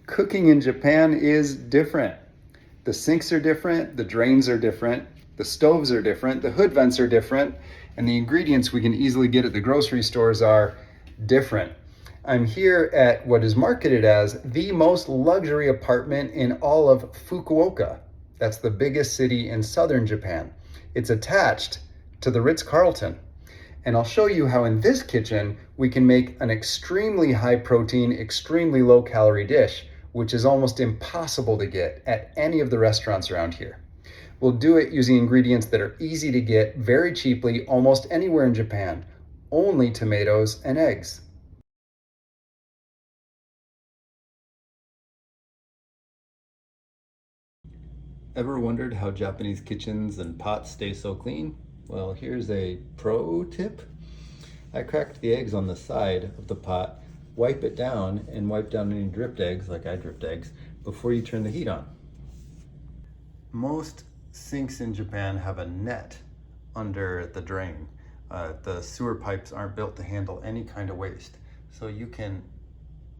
Cooking in Japan is different. The sinks are different, the drains are different, the stoves are different, the hood vents are different, and the ingredients we can easily get at the grocery stores are different. I'm here at what is marketed as the most luxury apartment in all of Fukuoka. That's the biggest city in southern Japan. It's attached to the Ritz Carlton. And I'll show you how in this kitchen we can make an extremely high protein, extremely low calorie dish, which is almost impossible to get at any of the restaurants around here. We'll do it using ingredients that are easy to get very cheaply almost anywhere in Japan, only tomatoes and eggs. Ever wondered how Japanese kitchens and pots stay so clean? Well, here's a pro tip. I cracked the eggs on the side of the pot, wipe it down, and wipe down any dripped eggs, like I dripped eggs, before you turn the heat on. Most sinks in Japan have a net under the drain. The sewer pipes aren't built to handle any kind of waste. So you can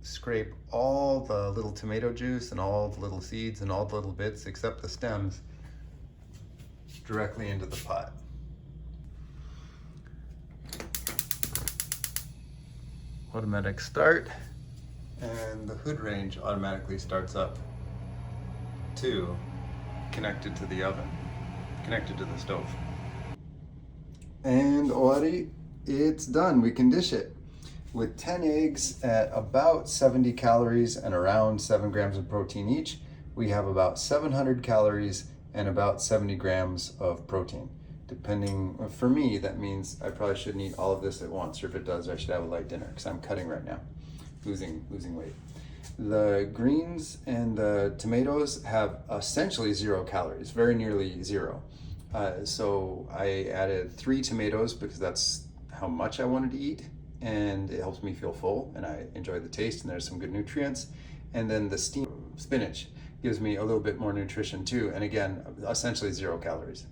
scrape all the little tomato juice and all the little seeds and all the little bits except the stems directly into the pot. Automatic start, and the hood range automatically starts up too, connected to the oven, connected to the stove. And owari, it's done. We can dish it. With 10 eggs at about 70 calories and around 7 grams of protein each, we have about 700 calories and about 70 grams of protein. Depending, for me, that means I probably shouldn't eat all of this at once, or if it does, I should have a light dinner because I'm cutting right now, losing weight. The greens and the tomatoes have essentially 0 calories, very nearly 0. So I added 3 tomatoes because that's how much I wanted to eat, and it helps me feel full and I enjoy the taste, and there's some good nutrients. And then the steamed spinach gives me a little bit more nutrition too, and again, essentially 0 calories.